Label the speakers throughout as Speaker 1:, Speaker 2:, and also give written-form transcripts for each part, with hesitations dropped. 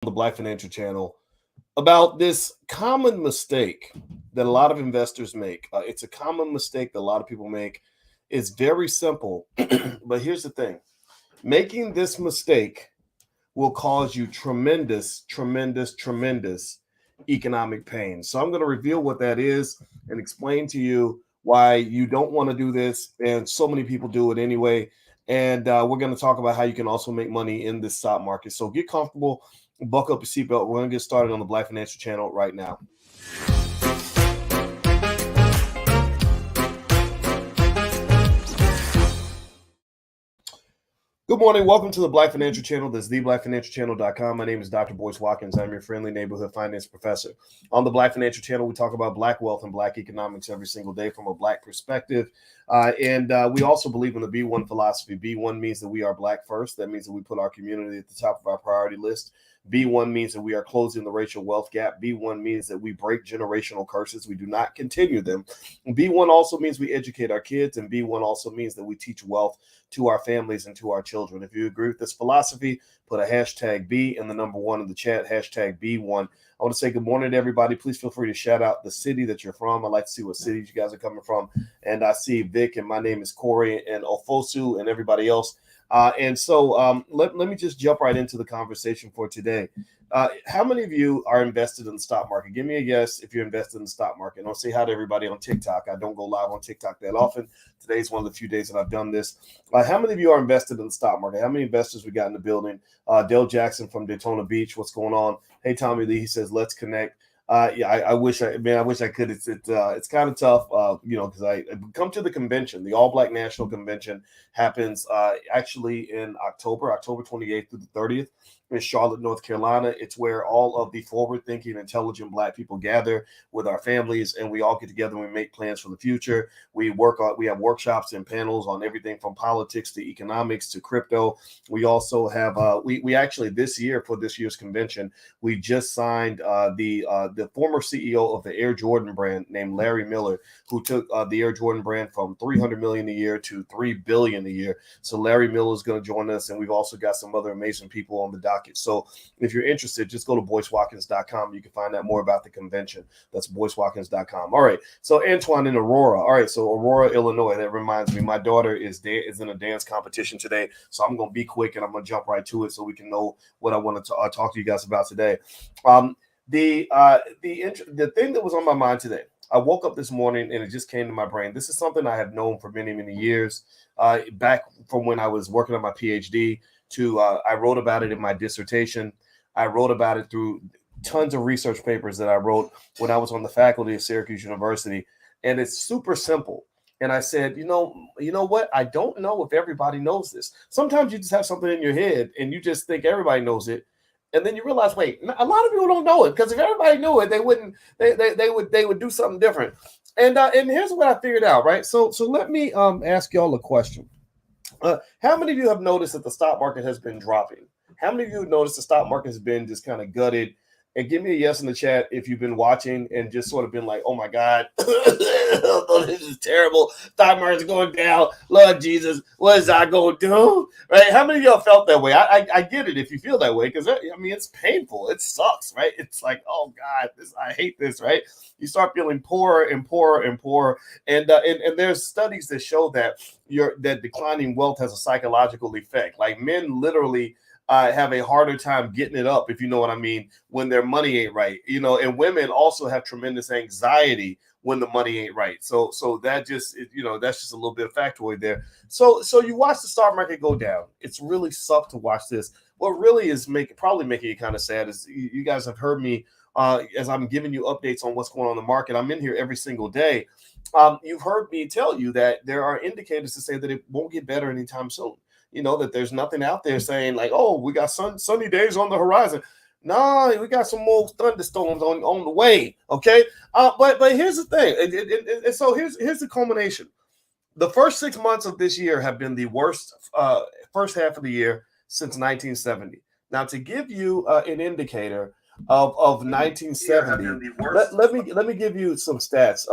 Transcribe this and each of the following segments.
Speaker 1: The Black Financial Channel about this common mistake that a lot of investors make. It's a common mistake that a lot of people make. It's very simple, but here's the thing: making this mistake will cause you tremendous, tremendous, tremendous economic pain. So I'm going to reveal what that is and explain to you why you don't want to do this, and so many people do it anyway. And we're going to talk about how you can also make money in this stock market. So get comfortable, buckle up your seatbelt. We're going to get started on the Black Financial Channel right now. Good morning. Welcome to the Black Financial Channel. This is theblackfinancialchannel.com. My name is Dr. Boyce Watkins. I'm your friendly neighborhood finance professor. On the Black Financial Channel, we talk about Black wealth and Black economics every single day from a Black perspective. And we also believe in the B1 philosophy. B1 means that we are Black first. That means that we put our community at the top of our priority list. B1 means that we are closing the racial wealth gap. B1 means that we break generational curses. We do not continue them. B1 also means we educate our kids. And B1 also means that we teach wealth to our families and to our children. If you agree with this philosophy, put a hashtag B and the number one in the chat, hashtag B1. I want to say good morning to everybody. Please feel free to shout out the city that you're from. I'd like to see what cities you guys are coming from. And I see Vic, and my name is Corey, and Ofosu, and everybody else. Let me just jump right into the conversation for today. How many of you are invested in the stock market? Give me a yes if you're invested in the stock market. And I'll say hi to everybody on TikTok. I don't go live on TikTok that often. Today's one of the few days that I've done this. How many of you are invested in the stock market? How many investors we got in the building? Dale Jackson from Daytona Beach. What's going on? Hey, Tommy Lee. He says, let's connect. I wish I could. It's kind of tough, because I come to the convention. The All Black National Convention happens actually in October 28th through the 30th in Charlotte, North Carolina. It's where all of the forward-thinking, intelligent Black people gather with our families, and we all get together and we make plans for the future. We have workshops and panels on everything from politics to economics to crypto. We also have we actually this year for this year's convention, we just signed the former CEO of the Air Jordan brand named Larry Miller, who took the Air Jordan brand from $300 million a year to $3 billion a year. So Larry Miller is going to join us, and we've also got some other amazing people on the docket. So if you're interested, just go to boycewatkins.com. You can find out more about the convention. That's boycewatkins.com. All right. So Antoine in Aurora. All right. So Aurora, Illinois. That reminds me, my daughter is in a dance competition today. So I'm going to be quick and I'm going to jump right to it so we can know what I want to talk to you guys about today. The thing that was on my mind today, I woke up this morning and it just came to my brain. This is something I have known for many, many years, back from when I was working on my PhD to I wrote about it in my dissertation. I wrote about it through tons of research papers that I wrote when I was on the faculty of Syracuse University. And it's super simple. And I said, you know what? I don't know if everybody knows this. Sometimes you just have something in your head and you just think everybody knows it. And then you realize, wait, a lot of people don't know it, because if everybody knew it, they would do something different. And here's what I figured out, right? So let me ask y'all a question. How many of you have noticed that the stock market has been dropping? How many of you have noticed the stock market has been just kind of gutted? And give me a yes in the chat if you've been watching and just sort of been like, oh my God, this is terrible. Stock market's going down. Lord Jesus, what is I going to do? Right? How many of y'all felt that way? I get it if you feel that way, because it's painful. It sucks, right? It's like, oh God, I hate this, right? You start feeling poorer and poorer and poorer. And there's studies that show that that declining wealth has a psychological effect. Like men literally have a harder time getting it up, if you know what I mean, when their money ain't right, and women also have tremendous anxiety when the money ain't right. So that just, that's just a little bit of factoid there. So you watch the stock market go down. It's really sucked to watch this. What really is probably making it kind of sad is you guys have heard me as I'm giving you updates on what's going on in the market. I'm in here every single day. You've heard me tell you that there are indicators to say that it won't get better anytime soon. That there's nothing out there saying like, oh, we got sunny days on the horizon. No, we got some more thunderstorms on the way. Okay. But here's the thing. And so here's the culmination. The first 6 months of this year have been the worst first half of the year since 1970. Now, to give you an indicator of 1970, let me give you some stats.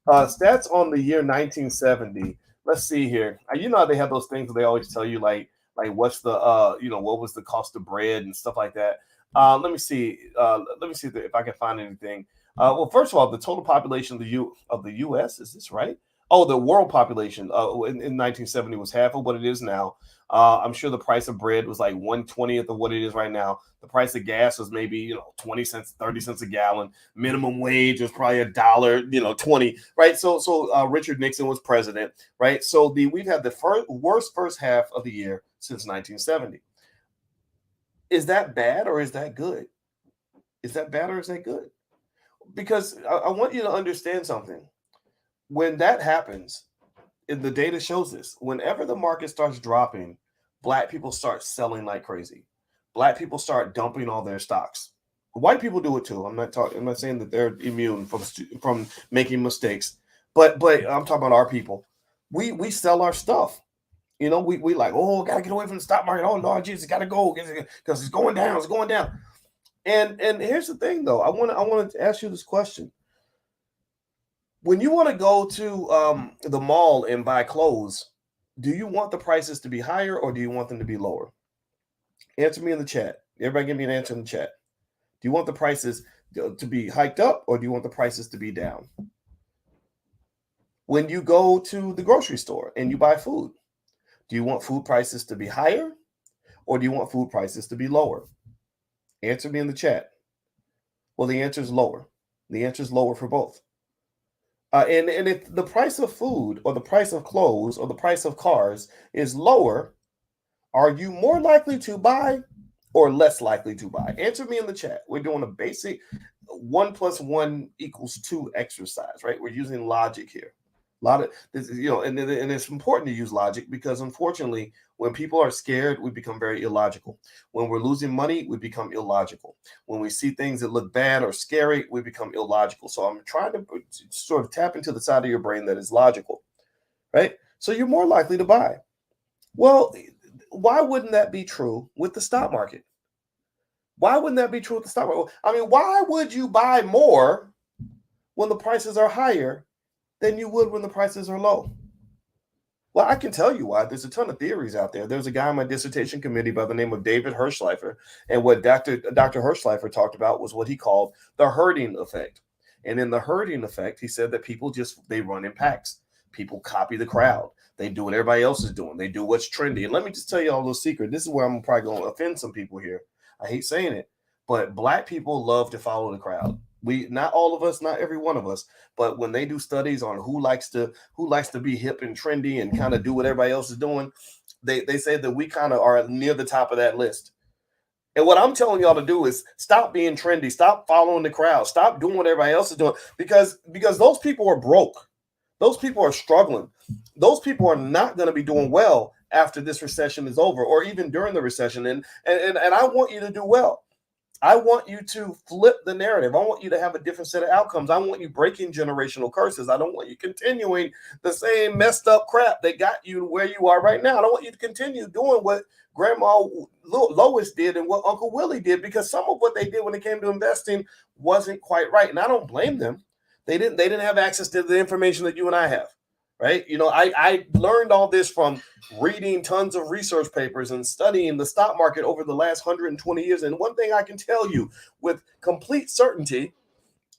Speaker 1: Stats on the year 1970. Let's see here. How they have those things where they always tell you like what's the what was the cost of bread and stuff like that. Let me see. Let me see if I can find anything. Well, first of all, the total population of the U.S. Is this right? Oh, the world population in 1970 was half of what it is now. I'm sure the price of bread was like 1/20th of what it is right now. The price of gas was maybe 20 cents, 30 cents a gallon. Minimum wage was probably $1, 20, right? So Richard Nixon was president, right? So we've had the worst first half of the year since 1970. Is that bad or is that good? Is that bad or is that good? Because I want you to understand something. When that happens, and the data shows this, whenever the market starts dropping, black people start selling like crazy. Black people start dumping all their stocks. White people do it too. I'm not saying that they're immune from making mistakes, but I'm talking about our people. We sell our stuff. We like, oh, gotta get away from the stock market. Oh Lord Jesus, gotta go because it's going down. It's going down. And here's the thing, though. I want to ask you this question. When you want to go to the mall and buy clothes, do you want the prices to be higher or do you want them to be lower? Answer me in the chat. Everybody give me an answer in the chat. Do you want the prices to be hiked up or do you want the prices to be down? When you go to the grocery store and you buy food, do you want food prices to be higher or do you want food prices to be lower? Answer me in the chat. Well, the answer is lower. The answer is lower for both. And if the price of food or the price of clothes or the price of cars is lower, are you more likely to buy or less likely to buy? Answer me in the chat. We're doing a basic 1 + 1 = 2 exercise, right? We're using logic here. A lot of this, and it's important to use logic because unfortunately, when people are scared, we become very illogical. When we're losing money, we become illogical. When we see things that look bad or scary, we become illogical. So I'm trying to sort of tap into the side of your brain that is logical, right? So you're more likely to buy. Well, why wouldn't that be true with the stock market? Why wouldn't that be true with the stock market? I mean, why would you buy more when the prices are higher than you would when the prices are low? Well, I can tell you why. There's a ton of theories out there. There's a guy on my dissertation committee by the name of David Hirschleifer, and what Dr. Hirschleifer talked about was what he called the herding effect. And in the herding effect, he said that people they run in packs. People copy the crowd. They do what everybody else is doing. They do what's trendy. And let me just tell you all those secret. This is where I'm probably going to offend some people here. I hate saying it, but black people love to follow the crowd. We, not all of us, not every one of us, but when they do studies on who likes to be hip and trendy and kind of do what everybody else is doing, they say that we kind of are near the top of that list. And what I'm telling y'all to do is stop being trendy, stop following the crowd, stop doing what everybody else is doing, because those people are broke. Those people are struggling. Those people are not going to be doing well after this recession is over, or even during the recession. And I want you to do well. I want you to flip the narrative. I want you to have a different set of outcomes. I want you breaking generational curses. I don't want you continuing the same messed up crap that got you to where you are right now. I don't want you to continue doing what Grandma Lois did and what Uncle Willie did, because some of what they did when it came to investing wasn't quite right. And I don't blame them. They didn't have access to the information that you and I have. Right. I learned all this from reading tons of research papers and studying the stock market over the last 120 years. And one thing I can tell you with complete certainty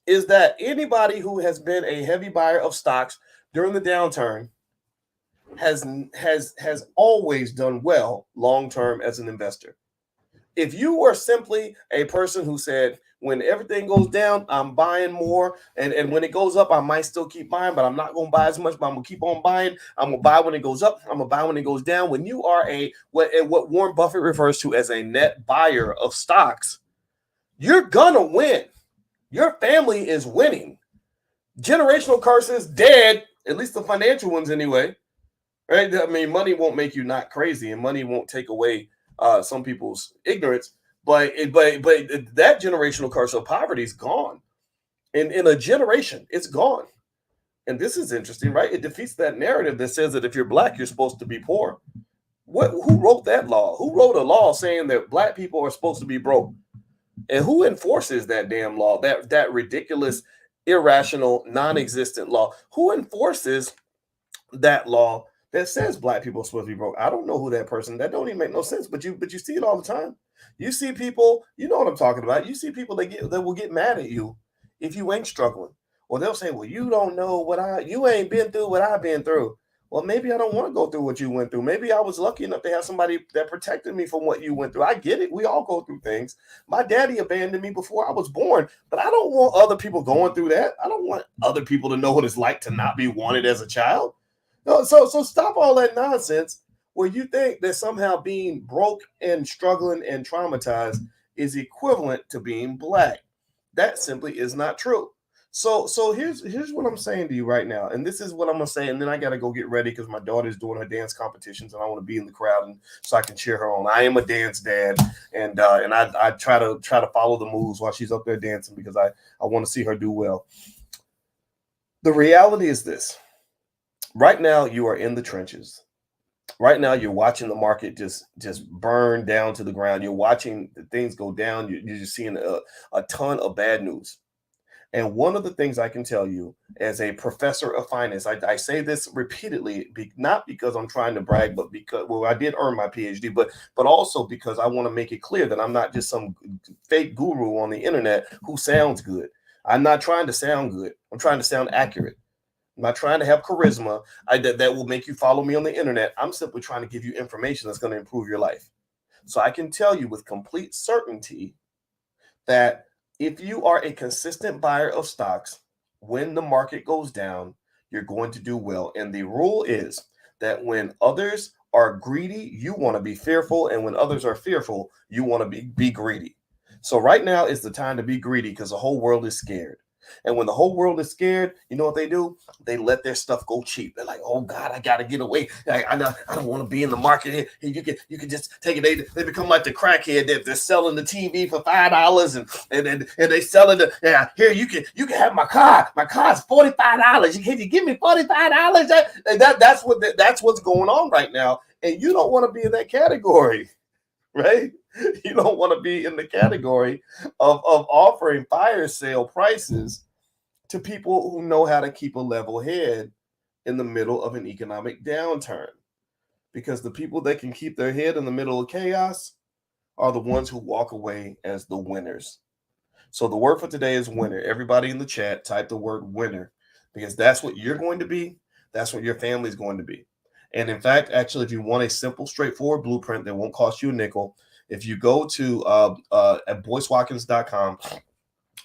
Speaker 1: is that anybody who has been a heavy buyer of stocks during the downturn has always done well long term as an investor. If you were simply a person who said, when everything goes down, I'm buying more. And when it goes up, I might still keep buying, but I'm not going to buy as much, but I'm going to keep on buying. I'm going to buy when it goes up. I'm going to buy when it goes down. When you are what Warren Buffett refers to as a net buyer of stocks, you're going to win. Your family is winning. Generational curses, dead, at least the financial ones anyway. Right? I mean, money won't make you not crazy, and money won't take away some people's ignorance. But that generational curse of poverty is gone. In a generation, it's gone. And this is interesting, right? It defeats that narrative that says that if you're black, you're supposed to be poor. Who wrote that law? Who wrote a law saying that black people are supposed to be broke? And who enforces that damn law? That ridiculous, irrational, non-existent law? Who enforces that law that says black people are supposed to be broke. I don't know who that person. That don't even make no sense. But you see it all the time. You see people. You know what I'm talking about. You see people that will get mad at you if you ain't struggling, or they'll say, "Well, you don't know you ain't been through what I've been through." Well, maybe I don't want to go through what you went through. Maybe I was lucky enough to have somebody that protected me from what you went through. I get it. We all go through things. My daddy abandoned me before I was born, but I don't want other people going through that. I don't want other people to know what it's like to not be wanted as a child. No, so stop all that nonsense where you think that somehow being broke and struggling and traumatized is equivalent to being black. That simply is not true. So here's what I'm saying to you right now, and this is what I'm gonna say, and then I gotta go get ready because my daughter's doing her dance competitions, and I want to be in the crowd and so I can cheer her on. I am a dance dad, and I try to follow the moves while she's up there dancing because I want to see her do well. The reality is this: right now you are in the trenches. Right now you're watching the market just burn down to the ground. You're watching things go down. You're just seeing a ton of bad news. And one of the things I can tell you as a professor of finance, I say this repeatedly, not because I'm trying to brag, but because, well, I did earn my PhD, but also because I want to make it clear that I'm not just some fake guru on the internet who sounds good. I'm not trying to sound good. I'm trying to sound accurate. I'm not trying to have charisma that will make you follow me on the internet. I'm simply trying to give you information that's going to improve your life. So I can tell you with complete certainty that if you are a consistent buyer of stocks, when the market goes down, you're going to do well. And the rule is that when others are greedy, you want to be fearful. And when others are fearful, you want to be greedy. So right now is the time to be greedy because the whole world is scared. And when the whole world is scared, you know what they do? They let their stuff go cheap. They're like, "Oh God, I got to get away. I don't want to be in the market here. You can just take it." They become like the crackhead that they're selling the TV for $5 and they selling here you can have my car. My car's $45. Can you give me $45? That's what's going on right now, and you don't want to be in that category. Right? You don't want to be in the category of offering fire sale prices to people who know how to keep a level head in the middle of an economic downturn. Because the people that can keep their head in the middle of chaos are the ones who walk away as the winners. So the word for today is winner. Everybody in the chat, type the word winner because that's what you're going to be. That's what your family is going to be. And in fact, actually, if you want a simple, straightforward blueprint that won't cost you a nickel, if you go to at boycewatkins.com,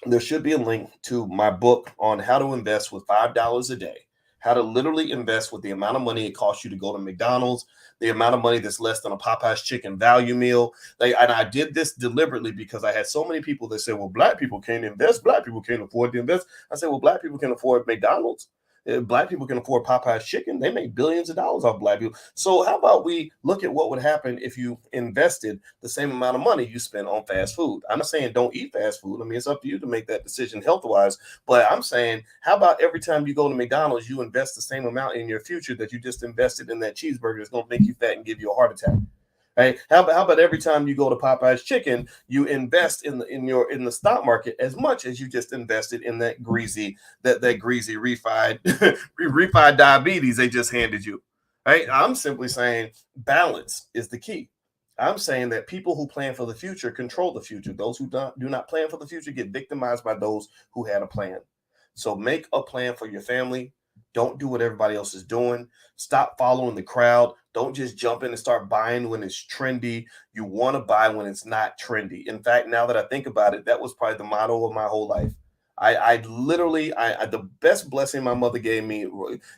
Speaker 1: there should be a link to my book on how to invest with $5 a day, how to literally invest with the amount of money it costs you to go to McDonald's, the amount of money that's less than a Popeye's chicken value meal. And I did this deliberately because I had so many people that said, "Well, black people can't invest. Black people can't afford to invest." I said, "Well, black people can afford McDonald's. Black people can afford Popeye's chicken. They make billions of dollars off black people. So how about we look at what would happen if you invested the same amount of money you spend on fast food?" I'm not saying don't eat fast food. I mean, it's up to you to make that decision health-wise. But I'm saying, how about every time you go to McDonald's, you invest the same amount in your future that you just invested in that cheeseburger that's going to make you fat and give you a heart attack? Right? How about every time you go to Popeye's chicken, you invest in the stock market as much as you just invested in that greasy refried refried diabetes they just handed you. Right? I'm simply saying balance is the key. I'm saying that people who plan for the future control the future. Those who do not plan for the future get victimized by those who had a plan. So make a plan for your family. Don't do what everybody else is doing. Stop following the crowd. Don't just jump in and start buying when it's trendy. You want to buy when it's not trendy. In fact, now that I think about it, that was probably the motto of my whole life. I literally, the best blessing my mother gave me,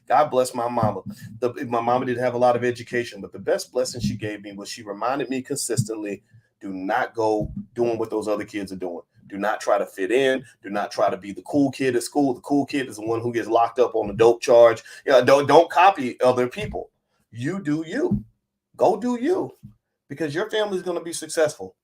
Speaker 1: God bless my mama. My mama didn't have a lot of education, but the best blessing she gave me was she reminded me consistently, do not go doing what those other kids are doing. Do not try to fit in. Do not try to be the cool kid at school. The cool kid is the one who gets locked up on the dope charge. Don't copy other people. You do you. Go do you, because your family is going to be successful.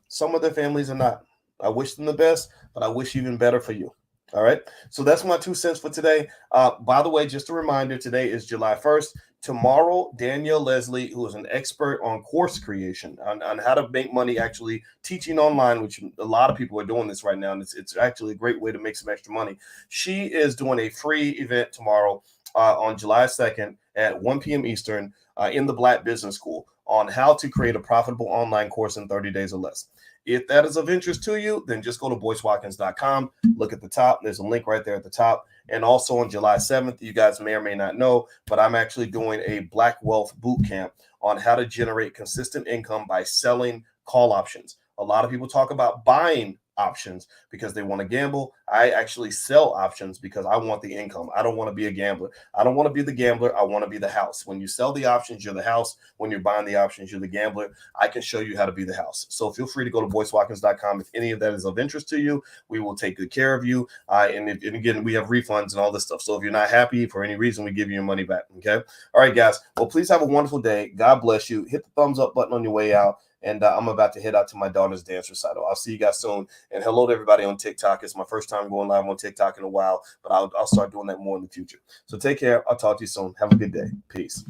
Speaker 1: Some of their families are not. I wish them the best, but I wish even better for you. All right. So that's my 2 cents for today. By the way, just a reminder, today is July 1st. Tomorrow, Danielle Leslie, who is an expert on course creation, on how to make money actually teaching online, which a lot of people are doing this right now. And it's actually a great way to make some extra money. She is doing a free event tomorrow on July 2nd at 1 p.m. Eastern in the Black Business School on how to create a profitable online course in 30 days or less. If that is of interest to you, then just go to boycewatkins.com. Look at the top. There's a link right there at the top. And also on July 7th, you guys may or may not know, but I'm actually doing a Black Wealth Boot Camp on how to generate consistent income by selling call options. A lot of people talk about buying options because they want to gamble. I actually sell options because I want the income. I don't want to be a gambler. I don't want to be the gambler. I want to be the house. When you sell the options, you're the house. When you're buying the options, you're the gambler. I can show you how to be the house. So feel free to go to boycewatkins.com. If any of that is of interest to you, we will take good care of you. And again, we have refunds and all this stuff. So if you're not happy for any reason, we give you your money back. Okay. All right, guys. Well, please have a wonderful day. God bless you. Hit the thumbs up button on your way out. And I'm about to head out to my daughter's dance recital. I'll see you guys soon. And hello to everybody on TikTok. It's my first time going live on TikTok in a while, but I'll start doing that more in the future. So take care. I'll talk to you soon. Have a good day. Peace.